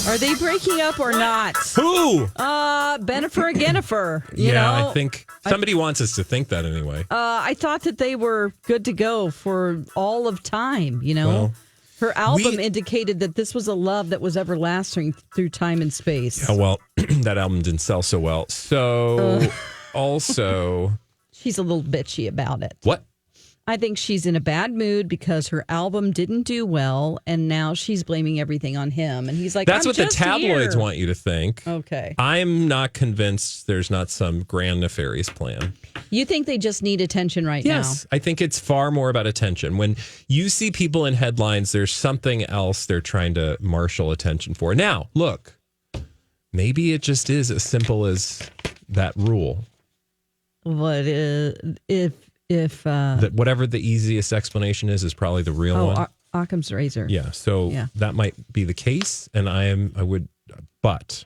Are they breaking up or not? Who? Bennifer and Jennifer. You know? I think somebody wants us to think that anyway. I thought that they were good to go for all of time, you know? Well, her album indicated that this was a love that was everlasting through time and space. Yeah, well, that album didn't sell so well. So, also... She's a little bitchy about it. What? I think she's in a bad mood because her album didn't do well, and now she's blaming everything on him. And he's like, That's I'm what the just tabloids here. want you to think. Okay. I'm not convinced there's not some grand nefarious plan. You think they just need attention right now? Yes, I think it's far more about attention. When you see people in headlines, there's something else they're trying to marshal attention for. Now, look, maybe it just is as simple as that rule. What if that whatever the easiest explanation is probably the real one. Occam's razor. Yeah, so that might be the case, and but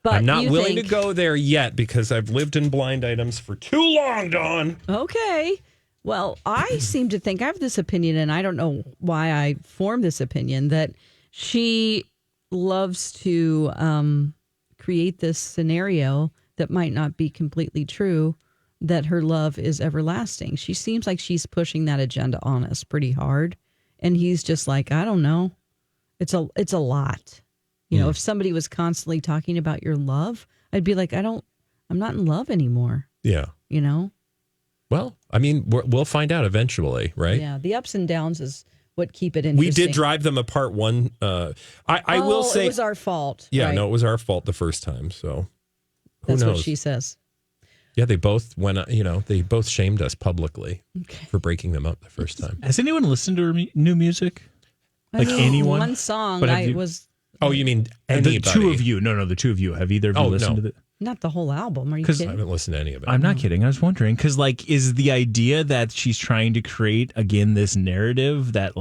I'm not willing to go there yet because I've lived in blind items for too long, Dawn. Okay. Well, I seem to think I have this opinion, and I don't know why I formed this opinion, that she loves to create this scenario that might not be completely true, that her love is everlasting. She seems like she's pushing that agenda on us pretty hard. And he's just like, I don't know. It's a lot. You know, if somebody was constantly talking about your love, I'd be like, I'm not in love anymore. Yeah. You know? Well, I mean, we'll find out eventually, right? Yeah. The ups and downs is what keep it interesting. We did drive them apart one. I will say it was our fault. Yeah, right? No, it was our fault the first time. So who That's knows? what she says. Yeah, they both went. They both shamed us publicly for breaking them up the first time. Has anyone listened to her new music? Like anyone? One song. But was. Oh, you mean anybody? The two of you? No, the two of you. Have either of you listened to it? Not the whole album. Are you kidding? I haven't listened to any of it. I'm not kidding. I was wondering because, is the idea that she's trying to create again this narrative that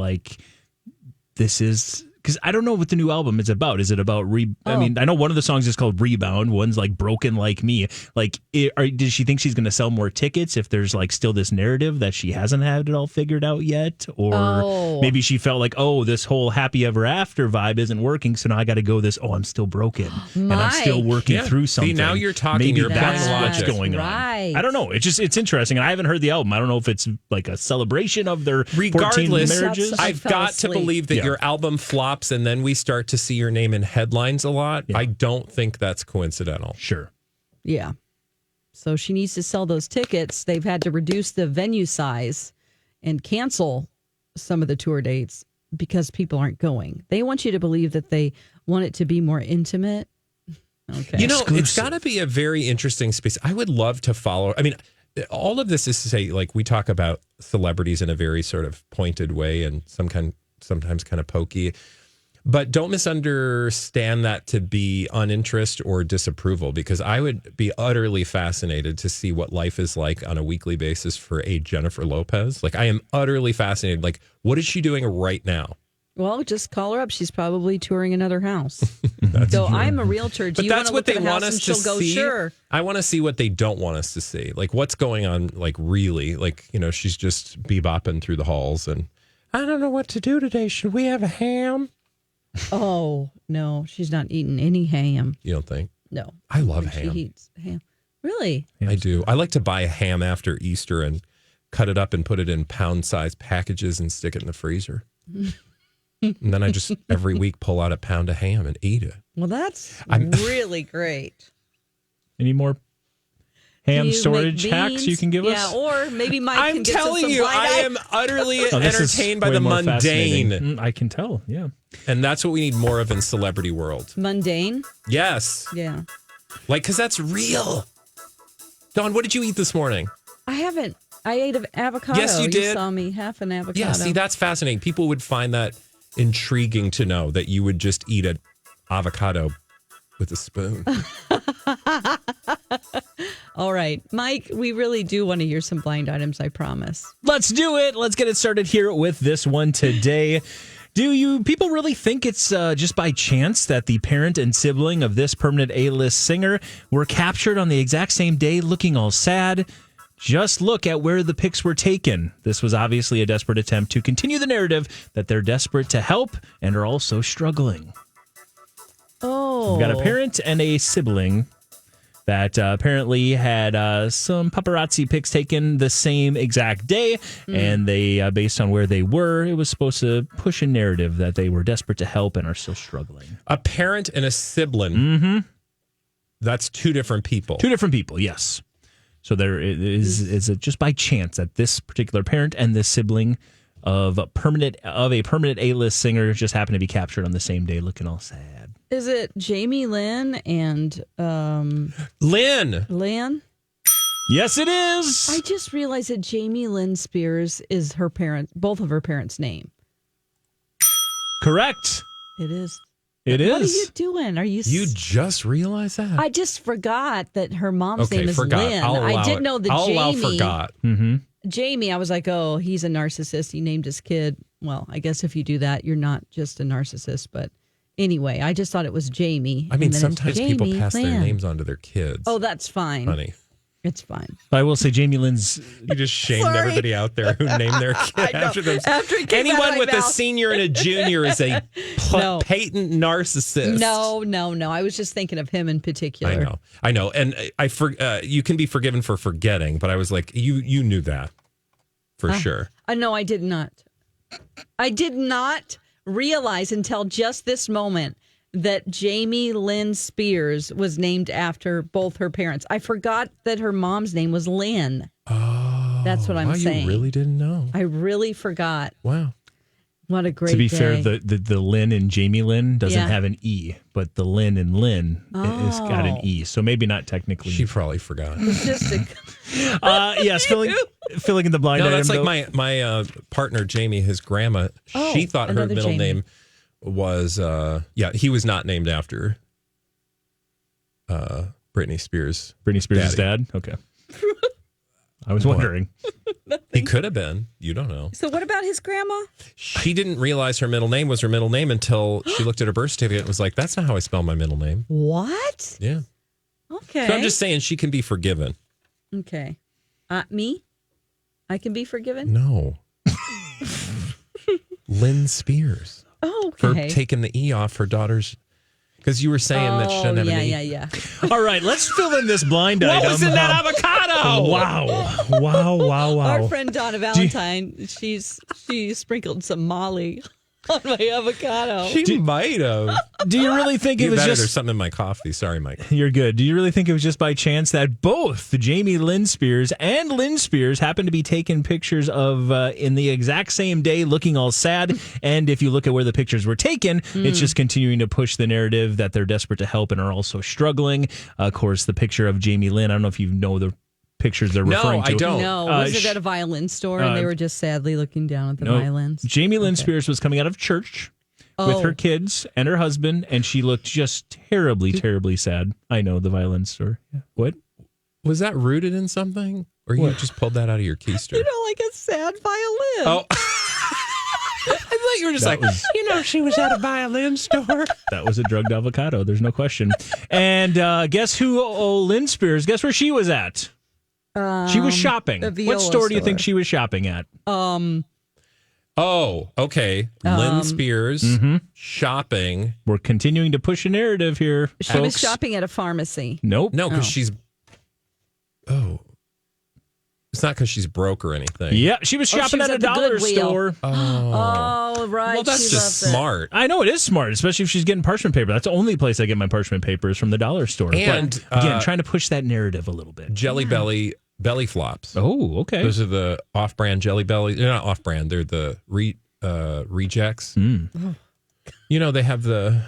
this is. Because I don't know what the new album is about. Is it about I mean, I know one of the songs is called Rebound. One's Broken Like Me. Does she think she's going to sell more tickets if there's still this narrative that she hasn't had it all figured out yet? Or maybe she felt this whole happy ever after vibe isn't working. So now I got to go I'm still broken and I'm still working through something. See, now you're talking. Maybe You're that's logic. what's going on. I don't know. It's interesting. And I haven't heard the album. I don't know if it's a celebration of their 14 marriages. I've got to believe that your album flops and then we start to see your name in headlines a lot. I don't think that's coincidental. Sure. Yeah. So she needs to sell those tickets. They've had to reduce the venue size and cancel some of the tour dates because people aren't going. They want you to believe that they want it to be more intimate. Okay. It's got to be a very interesting space. I would love to follow. I mean, all of this is to say, we talk about celebrities in a very sort of pointed way and sometimes kind of pokey. But don't misunderstand that to be uninterest or disapproval, because I would be utterly fascinated to see what life is like on a weekly basis for a Jennifer Lopez. I am utterly fascinated. What is she doing right now? Well, just call her up. She's probably touring another house. So I'm a realtor. Do you want to look at the house and she'll go, sure. I want to see what they don't want us to see. What's going on, really? She's just bebopping through the halls and, I don't know what to do today. Should we have a ham? Oh, no, she's not eating any ham. You don't think? No. I love ham. She eats ham. Really? I do. I like to buy a ham after Easter and cut it up and put it in pound-sized packages and stick it in the freezer. And then I just every week pull out a pound of ham and eat it. Well, that's really great. Any more ham storage hacks you can give us? Yeah, or maybe Mike can get telling you, I am utterly entertained by the mundane. I can tell, yeah. And that's what we need more of in celebrity world. Mundane? Yes. Yeah. Because that's real. Dawn, what did you eat this morning? I haven't. I ate an avocado. Yes, you did. You saw me half an avocado. Yeah, see, that's fascinating. People would find that intriguing to know that you would just eat an avocado with a spoon. All right, Mike, we really do want to hear some blind items, I promise. Let's do it. Let's get it started here with this one today. Do you people really think it's just by chance that the parent and sibling of this permanent A-list singer were captured on the exact same day looking all sad? Just look at where the pics were taken. This was obviously a desperate attempt to continue the narrative that they're desperate to help and are also struggling. Oh. We've got a parent and a sibling that apparently had some paparazzi pics taken the same exact day. And they, based on where they were, it was supposed to push a narrative that they were desperate to help and are still struggling. A parent and a sibling. Mm-hmm. That's two different people. Two different people, yes. So there is it just by chance that this particular parent and this sibling of a permanent A-list singer just happened to be captured on the same day, looking all sad. Is it Jamie Lynn and Lynn? Yes, it is. I just realized that Jamie Lynn Spears is both of her parents' name. Correct. It is. It is. What are you doing? Are you? You just realized that? I just forgot that her mom's okay, name is forgot. Lynn. I did know that I'll Jamie. allow forgot. Mm-hmm. Jamie, I was like, oh, he's a narcissist. He named his kid. Well, I guess if you do that, you're not just a narcissist. But anyway, I just thought it was Jamie. I mean, and then it's sometimes people Jamie pass their Lynn. names on to their kids. Oh, that's fine. Honey. It's fine. I will say Jamie Lynn's... You just shamed Sorry. everybody out there who named their kid after them. After it came out of Anyone my with a mouth. senior and a junior is a No. patent narcissist. No. I was just thinking of him in particular. I know. And you can be forgiven for forgetting, but I was like, you knew that for sure. No, I did not. I did not realize until just this moment that Jamie Lynn Spears was named after both her parents. I forgot that her mom's name was Lynn. Oh, That's what I'm saying. You really didn't know. I really forgot. Wow. What a great To be day. fair, the Lynn in Jamie Lynn doesn't Yeah. have an E, but the Lynn in Lynn has got an E. So maybe not technically. She probably forgot. It's just Yes, filling in the blind No, item. that's like though. my partner, Jamie, his grandma. Oh, she thought her another middle Jamie. name was, he was not named after Britney Spears. Britney Spears' Daddy. dad? Okay. I was wondering. He could have been. You don't know. So what about his grandma? She didn't realize her middle name was her middle name until she looked at her birth certificate and was like, that's not how I spell my middle name. What? Yeah. Okay. So I'm just saying she can be forgiven. Okay. Me? I can be forgiven? No. Lynn Spears. Oh, For okay. taking the E off her daughter's. Because you were saying that she doesn't have an E. Yeah. All right, let's fill in this blind item. What was in that avocado? Wow. Our friend Donna Valentine, she sprinkled some Molly on my avocado. She might have. Do you really think it You was better, there's just... something in my coffee. Sorry, Mike. You're good. Do you really think it was just by chance that both Jamie Lynn Spears and Lynn Spears happened to be taking pictures of in the exact same day looking all sad? And if you look at where the pictures were taken, it's just continuing to push the narrative that they're desperate to help and are also struggling. Of course, the picture of Jamie Lynn, I don't know if you know the pictures they're referring to. I don't. No, was it at a violin store and they were just sadly looking down at the violins? Jamie Lynn Spears was coming out of church with her kids and her husband, and she looked just terribly, terribly sad. I know, the violin store. Yeah. What? Was that rooted in something? Or you just pulled that out of your keister? Like a sad violin. Oh. I thought you were just she was at a violin store. That was a drugged avocado. There's no question. And guess who? Lynn Spears. Guess where she was at? She was shopping. the viola What store do you think store. she was shopping at? Oh, okay. Lynn Spears shopping. We're continuing to push a narrative here. She was folks. shopping at a pharmacy. Nope. No, because she's. Oh. It's not because she's broke or anything. Yeah, she was she shopping was at a at the dollar Goodwill. store. Oh, right. Well, that's she just loves it. smart. I know it is smart, especially if she's getting parchment paper. That's the only place I get my parchment paper is from the dollar store. And, but, again, trying to push that narrative a little bit. Jelly Belly belly flops. Oh, okay. Those are the off-brand Jelly Belly. They're not off-brand. They're the rejects. You know, they have the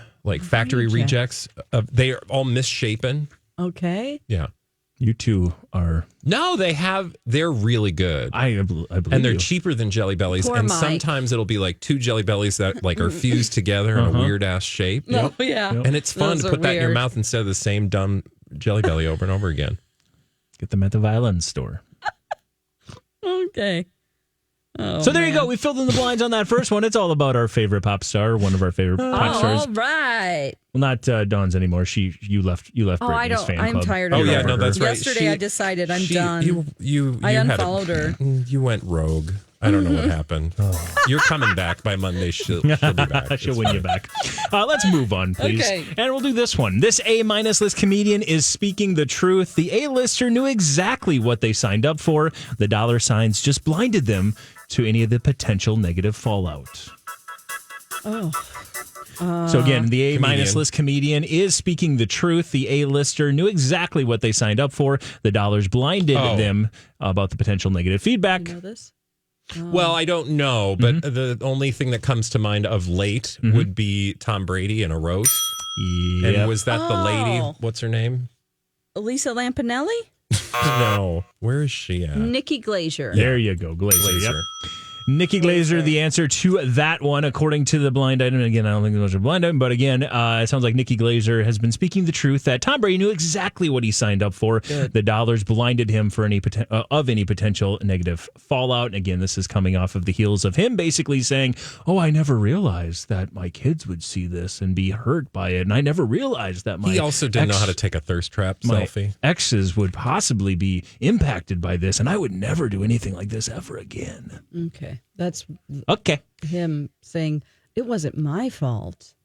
factory rejects. They are all misshapen. Okay. Yeah. You two are. No, they're really good. I believe And they're you. cheaper than Jelly Bellies. Poor and Mike. sometimes it'll be like two Jelly Bellies that are fused together in a weird ass shape. Oh, yeah. And it's fun Those to are put that in your weird. mouth instead of the same dumb Jelly Belly over and over again. Get them at the violin store. Okay. Oh, So there you man. go. We filled in the blinds on that first one. It's all about our favorite pop star, one of our favorite pop stars. All right. Well, not Dawn's anymore. You left Oh, Britney's I don't. fan I'm club. tired of Oh, her. yeah, no, that's right. Yesterday, I decided I'm done. You I had unfollowed her. You went rogue. I don't know what happened. You're coming back by Monday. She'll be back. She'll win you back. Let's move on, please. Okay. And we'll do this one. This A-minus list comedian is speaking the truth. The A-lister knew exactly what they signed up for. The dollar signs just blinded them to any of the potential negative fallout. So again, the A-minus list comedian is speaking the truth. The A-lister knew exactly what they signed up for. The dollars blinded them about the potential negative feedback. You know this? Well, I don't know, but the only thing that comes to mind of late would be Tom Brady in a roast. Yep. And was that the lady? What's her name? Lisa Lampanelli? No. Where is she at? Nikki Glazer. There you go, Glazer. Yep. Nikki Glazer, the answer to that one, according to the blind item. Again, I don't think it was a blind item, but again, it sounds like Nikki Glazer has been speaking the truth that Tom Brady knew exactly what he signed up for. Good. The dollars blinded him for any potential negative fallout. And again, this is coming off of the heels of him basically saying, "Oh, I never realized that my kids would see this and be hurt by it, and I never realized that He also didn't know how to take a thirst trap selfie. Exes would possibly be impacted by this, and I would never do anything like this ever again." Okay. That's okay. Him saying, it wasn't my fault.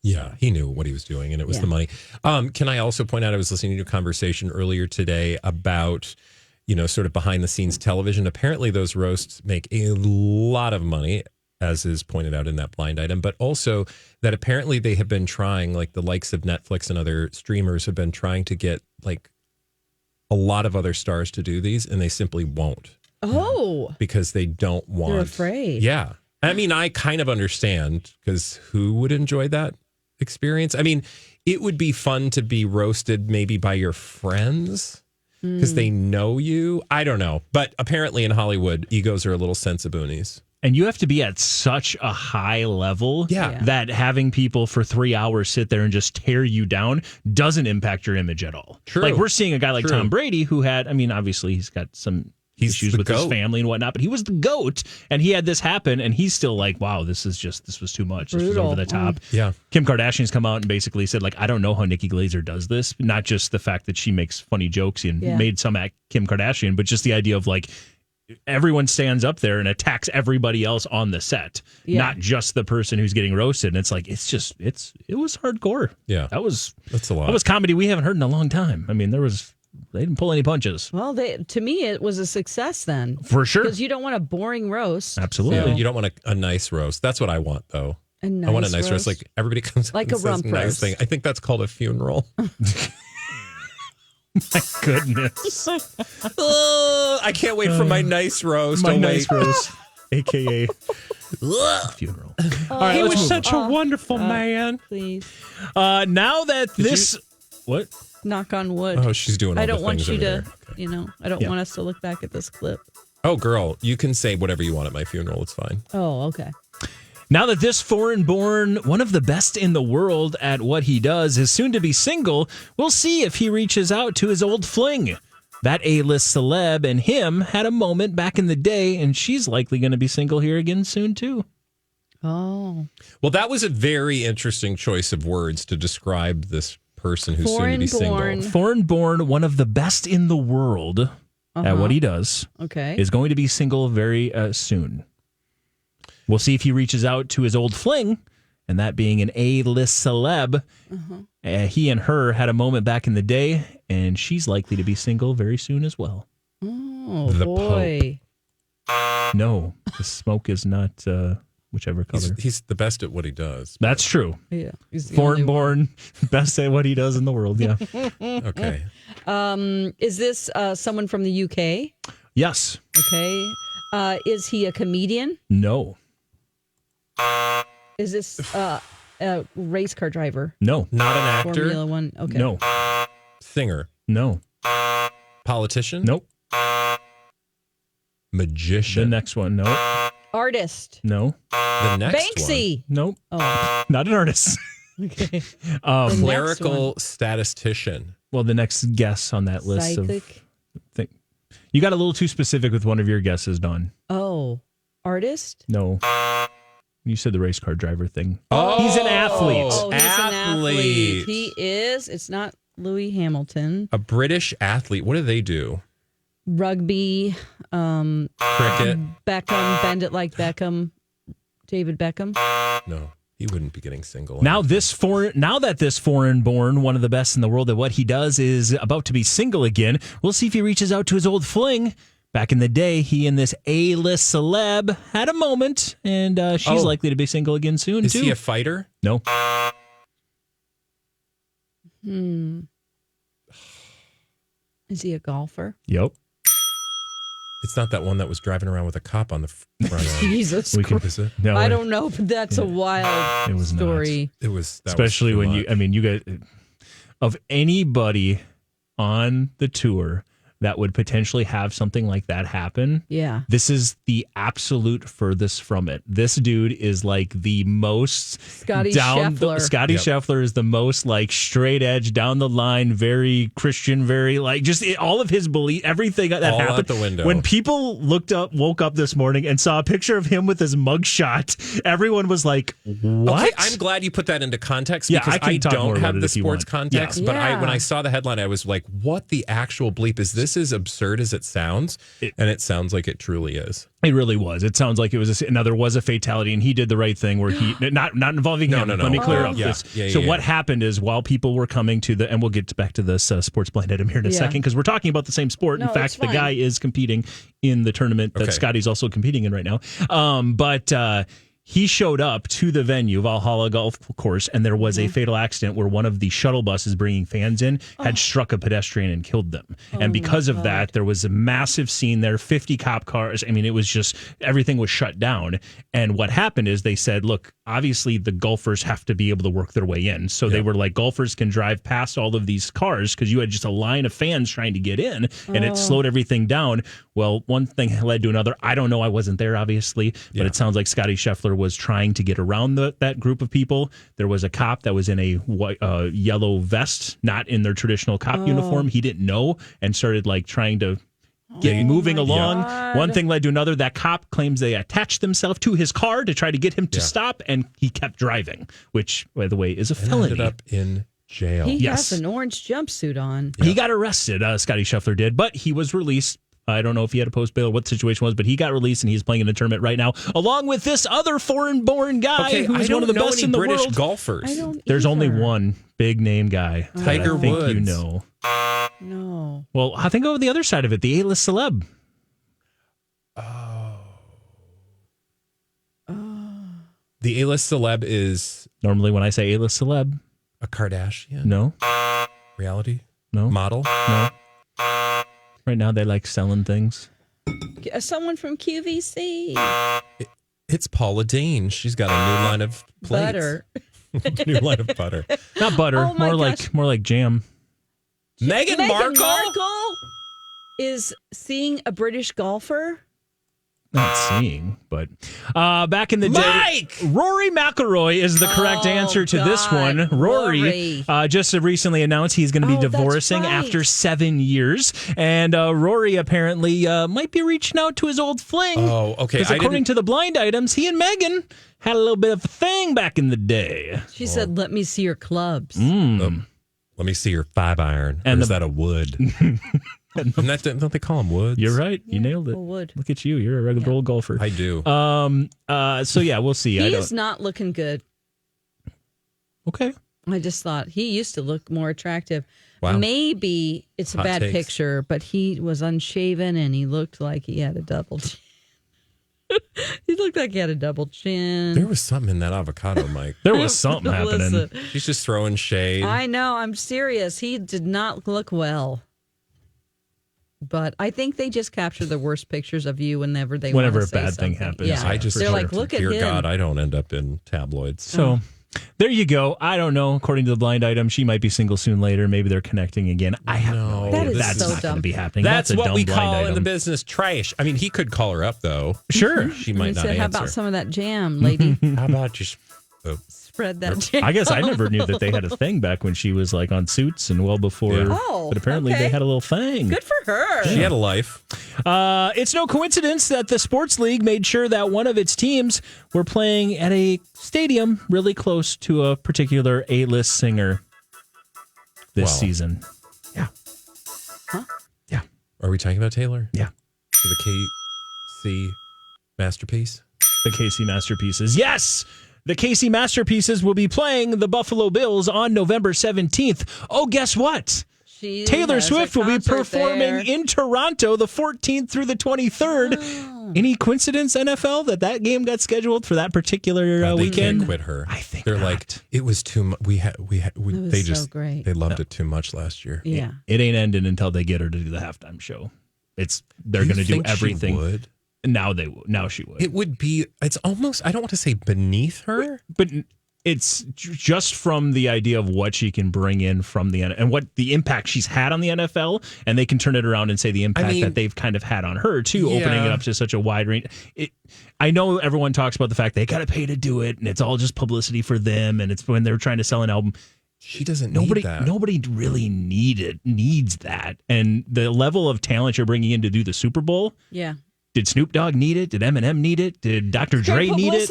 Yeah, he knew what he was doing, and it was the money. Can I also point out, I was listening to a conversation earlier today about, sort of behind the scenes television. Apparently those roasts make a lot of money, as is pointed out in that blind item, but also that apparently they have been trying, like the likes of Netflix and other streamers have been trying to get like a lot of other stars to do these, and they simply won't. Oh. Because they don't want. They're afraid. Yeah. I mean, I kind of understand, because who would enjoy that experience? I mean, it would be fun to be roasted maybe by your friends because they know you. I don't know. But apparently in Hollywood, egos are a little sensiboonies. And you have to be at such a high level that having people for 3 hours sit there and just tear you down doesn't impact your image at all. True. Like we're seeing a guy like Tom Brady who had, I mean, obviously he's got some issues with his family and whatnot, but he was the GOAT, and he had this happen, and he's still like, wow, this was too much. Brutal. This was over the top. Yeah. Kim Kardashian's come out and basically said, like, I don't know how Nikki Glazer does this. Not just the fact that she makes funny jokes and made some at Kim Kardashian, but just the idea of like, everyone stands up there and attacks everybody else on the set, not just the person who's getting roasted. And it's like, it was hardcore. Yeah. That's a lot. That was comedy we haven't heard in a long time. I mean, they didn't pull any punches. Well, to me, it was a success then. For sure. Because you don't want a boring roast. Absolutely. Yeah, you don't want a nice roast. That's what I want, though. I want a nice roast. Like everybody comes like and a says rump nice roast. thing. I think that's called a funeral. My goodness. I can't wait for my nice roast. My nice roast. AKA funeral. All right, he was move. such a wonderful man. Please. Now that what? Knock on wood. Oh, she's doing all I don't the want things you over to, there. I don't want us to look back at this clip. Oh, girl, you can say whatever you want at my funeral. It's fine. Oh, okay. Now that this foreign-born, one of the best in the world at what he does, is soon to be single, we'll see if he reaches out to his old fling. That A-list celeb and him had a moment back in the day, and she's likely going to be single here again soon, too. Oh. Well, that was a very interesting choice of words to describe this person who's soon to be single. Foreign-born, one of the best in the world at what he does, is going to be single very soon. We'll see if he reaches out to his old fling, and that being an A-list celeb. He and her had a moment back in the day, and she's likely to be single very soon as well. Oh, the boy. Pope. No, the smoke is not whichever color. He's the best at what he does. That's true. Yeah. Foreign-born, best at what he does in the world, yeah. Okay. Is this someone from the UK? Yes. Okay. Is he a comedian? No. Is this a race car driver? No. Not an actor? Formula One? Okay. No. Singer? No. Politician? Nope. Magician? The next one, no. Artist? No. The next Banksy? Nope. Oh. Not an artist. Okay. one. Clerical statistician. Well, the next guess on that list Psychic? of you got a little too specific with one of your guesses, Dawn. Oh. Artist? No. You said the race car driver thing. Oh, he's an athlete. Oh, he's an athlete. He is. It's not Louis Hamilton. A British athlete. What do they do? rugby, Cricket. Beckham, Bend It Like Beckham, David Beckham. No, he wouldn't be getting single. Now that this foreign-born, one of the best in the world at what he does, is about to be single again, we'll see if he reaches out to his old fling. Back in the day, he and this A-list celeb had a moment, and she's likely to be single again soon, Is too. he a fighter? No. Is he a golfer? Yep. It's not that one that was driving around with a cop on the front end. Jesus We can- Christ. Is it? No, I don't know, but that's a wild It was not. story. It was. That Especially was too when much. you guys, of anybody on the tour that would potentially have something like that happen. Yeah. This is the absolute furthest from it. This dude is like the most Scotty Scheffler. Scotty Yep. Scheffler is the most like straight edge, down the line, very Christian, very like just all of his belief, everything that All happened. out the window. When people woke up this morning and saw a picture of him with his mugshot, everyone was like, "What?" Okay, I'm glad you put that into context Yeah, because I can I talk more don't about have it the if you sports want. context. Yeah. But Yeah. when I saw the headline, I was like, "What the actual bleep is this? As absurd as it sounds?" And it sounds like it truly is. It really was. It sounds like it was. Now there was a fatality, and he did the right thing where he not involving him. No. Let me clear up Yeah. this. Yeah, So yeah. what happened is while people were coming to and we'll get back to this sports blind item here in a Yeah. second because we're talking about the same sport. No, in fact, it's the fine. guy is competing in the tournament that Okay. Scotty's also competing in right now. But he showed up to the venue, Valhalla Golf Course, and there was a fatal accident where one of the shuttle buses bringing fans in had struck a pedestrian and killed them. And because of that, there was a massive scene there, 50 cop cars. I mean, it was just, everything was shut down. And what happened is they said, look, obviously the golfers have to be able to work their way in. So they were like, golfers can drive past all of these cars because you had just a line of fans trying to get in, and it slowed everything down. Well, one thing led to another. I don't know. I wasn't there, obviously, but it sounds like Scotty Scheffler was trying to get around that group of people. There was a cop that was in a white, yellow vest, not in their traditional cop uniform. He didn't know and started like trying to get moving along. God. One thing led to another. That cop claims they attached themselves to his car to try to get him to stop, and he kept driving, which, by the way, is a And felony. ended up in jail. He Yes. has an orange jumpsuit on. He got arrested, Scotty Scheffler did, but he was released. I don't know if he had a post bail or what the situation was, but he got released and he's playing in a tournament right now, along with this other foreign-born guy Okay, who's I one of the don't know best any in the British world. golfers. I don't There's only either. one big name guy. that Tiger I think Woods. you know. No. Well, I think over the other side of it, the A-list celeb. The A-list celeb is Normally, when I say A-list celeb, a Kardashian. no, Reality no, model. no. Right now, they like selling things. Someone from QVC. It's Paula Deen. She's got a new line of plates. Butter. New line of butter. Not butter, Oh my more like jam. Meghan Markle? is seeing a British golfer. Not seeing, but back in the day, Mike! Rory McIlroy is the correct answer to this God, one. Rory just recently announced he's going to be Oh, that's divorcing right. after 7 years, and Rory apparently might be reaching out to his old fling. Oh, okay. Because I according didn't- to the blind items, he and Meghan had a little bit of a thing back in the day. She said, "Let me see your clubs." Let me see your 5-iron. And Or is the- that a wood? And that, don't they call them woods? You're right. You nailed it. well, wood. Look at you. You're a regular old golfer. I do. So yeah, we'll see. I He's don't. not looking good. Okay. I just thought he used to look more attractive. Wow. Maybe it's a Hot bad takes. picture, but he was unshaven and he looked like he had a double chin. He looked like he had a double chin. There was something in that avocado, Mike. There was something happening. Listen, She's just throwing shade. I know, I'm serious. He did not look well. But I think they just capture the worst pictures of you whenever they Whenever want a to say bad thing something. happens. Yeah. I just They're hope, like, look at dear him. God, I don't end up in tabloids. So there you go. I don't know. According to the blind item, she might be single soon later. Maybe they're connecting again. I have no idea. That is That's so not going to dumb. be happening. That's a what dumb we blind call in item. the business trash. I mean, he could call her up, though. Sure. She And might he not said, "How about answer. some of that jam, lady? How about you? Spread that jam." I guess I never knew that they had a thing back when she was like on Suits and well before. Yeah. Oh, but apparently okay. they had a little thing. Good for her. She had a life. It's no coincidence that the sports league made sure that one of its teams were playing at a stadium really close to a particular A-list singer this Wow. season. Yeah. Huh? Yeah. Are we talking about Taylor? Yeah. For the KC masterpiece? The KC Masterpieces. Yes! The KC Masterpieces will be playing the Buffalo Bills on November 17th. Oh, guess what? Taylor Swift will be performing in Toronto the 14th through the 23rd. Oh. Any coincidence, NFL, that game got scheduled for that particular they weekend? Can't quit her. I think they're not. like, it was too much. They just so great. They loved it too much last year. Yeah. It ain't ending until they get her to do the halftime show. They're going to do everything. She would? Now she would. It would be. It's almost. I don't want to say beneath her, but it's just from the idea of what she can bring in from the and what the impact she's had on the NFL, and they can turn it around and say the impact that they've kind of had on her too, opening it up to such a wide range. I know everyone talks about the fact they got to pay to do it, and it's all just publicity for them, and it's when they're trying to sell an album. She doesn't need that. Nobody really needs that, and the level of talent you're bringing in to do the Super Bowl. Yeah. Did Snoop Dogg need it? Did Eminem need it? Did Dr. Dre need it?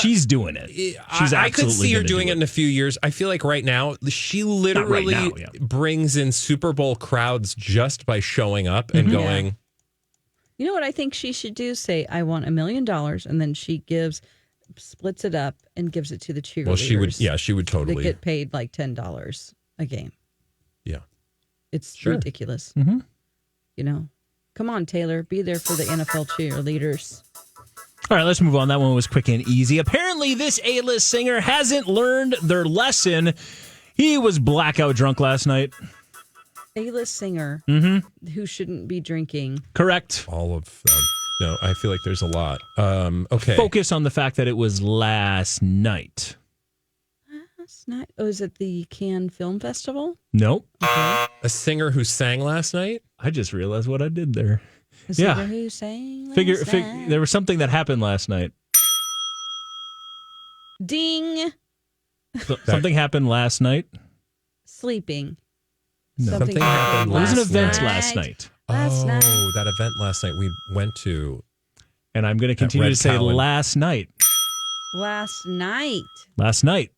She's doing it. She's I could see her doing it in a few years. I feel like right now, she literally brings in Super Bowl crowds just by showing up and going. Yeah. You know what I think she should do? Say, I want $1 million, and then she splits it up and gives it to the cheerleaders. Well, she would totally. They get paid like $10 a game. Yeah. It's ridiculous. Mm-hmm. You know? Come on, Taylor. Be there for the NFL cheerleaders. All right, let's move on. That one was quick and easy. Apparently, this A-list singer hasn't learned their lesson. He was blackout drunk last night. A-list singer who shouldn't be drinking. Correct. All of them. No, I feel like there's a lot. Okay. Focus on the fact that it was last night. Last night? Oh, is it the Cannes Film Festival? Nope. Okay. A singer who sang last night? I just realized what I did there. A singer who sang last night. There was something that happened last night. Ding. Something happened last night. Sleeping. No. Something happened last night. There was an event night. last night. That event last night we went to. And I'm going to continue to say last night. Last night. Last night.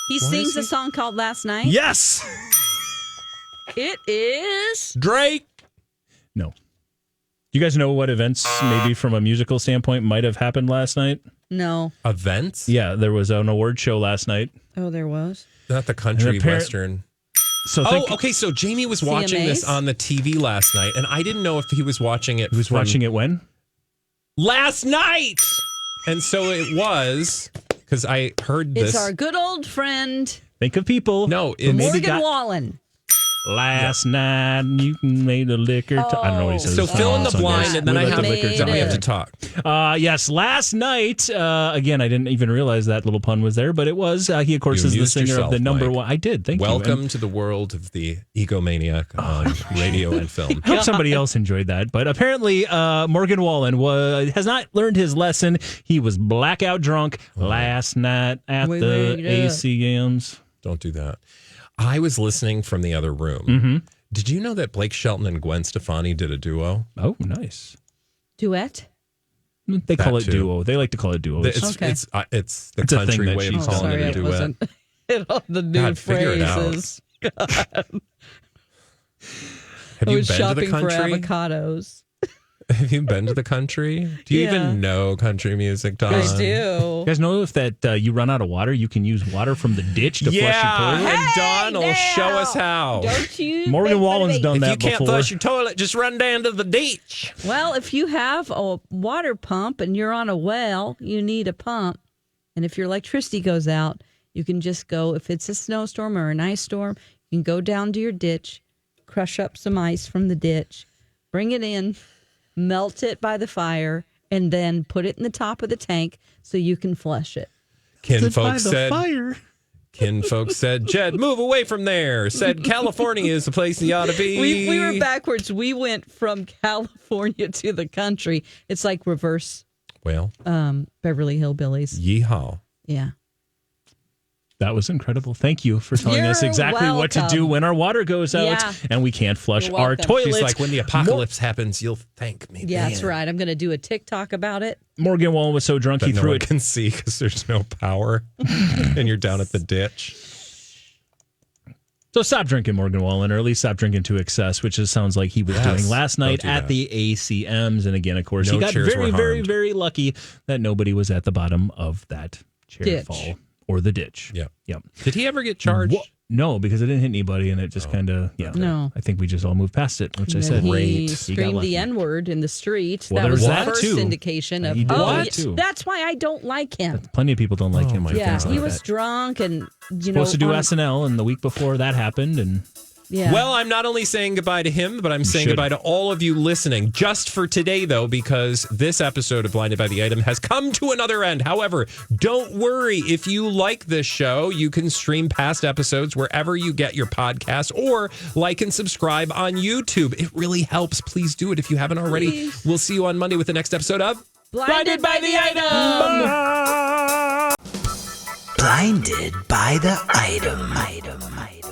He sings a song called Last Night? Yes. It is Drake. No. Do you guys know what events, maybe from a musical standpoint, might have happened last night? No. Events? Yeah, there was an award show last night. Oh, there was? Not the country western. So okay. So Jamie was watching this on the TV last night, and I didn't know if he was watching it. He was watching it when? Last night. And so it was, because I heard this. It's our good old friend. Think of people. No, it's Morgan Wallen. Last night you made a liquor. I don't know what he says. So fill in the blind, and then we have to talk. Yes, last night. Again, I didn't even realize that little pun was there, but it was. He, of course, is the singer of the number one. I did. Thank you. Welcome to the world of the egomaniac on radio and film. I hope somebody else enjoyed that. But apparently, Morgan Wallen has not learned his lesson. He was blackout drunk last night at the ACMs. Don't do that. I was listening from the other room. Mm-hmm. Did you know that Blake Shelton and Gwen Stefani did a duo? Oh, nice. Duet? They call it duo. They like to call it duo. It's the country way of calling it a duet. The new phrases. Have I you was been shopping to the country? for avocados. Have you been to the country? Do you even know country music, Don? I do. You guys know if that you run out of water, you can use water from the ditch to flush your toilet? And Don will show us how. Don't you? Morgan Wallen's done that before. If you can't flush your toilet, just run down to the ditch. Well, if you have a water pump and you're on a well, you need a pump. And if your electricity goes out, you can just go, if it's a snowstorm or an ice storm, you can go down to your ditch, crush up some ice from the ditch, bring it in, melt it by the fire, and then put it in the top of the tank so you can flush it. Kinfolk said, Jed, move away from there. Said California is the place you ought to be. We were backwards. We went from California to the country. It's like reverse Beverly Hillbillies. Yeehaw. Yeah. That was incredible. Thank you for telling us exactly what to do when our water goes out and we can't flush our toilets. She's like, when the apocalypse happens, you'll thank me. Yeah, that's right. I'm going to do a TikTok about it. Morgan Wallen was so drunk he threw it. Can see because there's no power and you're down at the ditch. So stop drinking, Morgan Wallen, or at least stop drinking to excess, which sounds like he was doing last night at the ACMs. And again, of course, he got very, very, very lucky that nobody was at the bottom of that chair fall or the ditch. Yeah. Yep. Did he ever get charged? No, because it didn't hit anybody, and it just kind of, No. I think we just all moved past it, which I said. He got screamed lucky. the N-word in the street. Well, that was the there's that, first too. indication of, He did that, too. that's why I don't like him. Plenty of people don't like him. For Yeah, things like he was that. drunk and, Supposed to do SNL, and the week before that happened, and... Yeah. Well, I'm not only saying goodbye to him, but I'm saying goodbye to all of you listening. Just for today, though, because this episode of Blinded by the Item has come to another end. However, don't worry. If you like this show, you can stream past episodes wherever you get your podcast or like and subscribe on YouTube. It really helps. Please do it if you haven't already. Please. We'll see you on Monday with the next episode of Blinded by the Item. Blinded by the Item.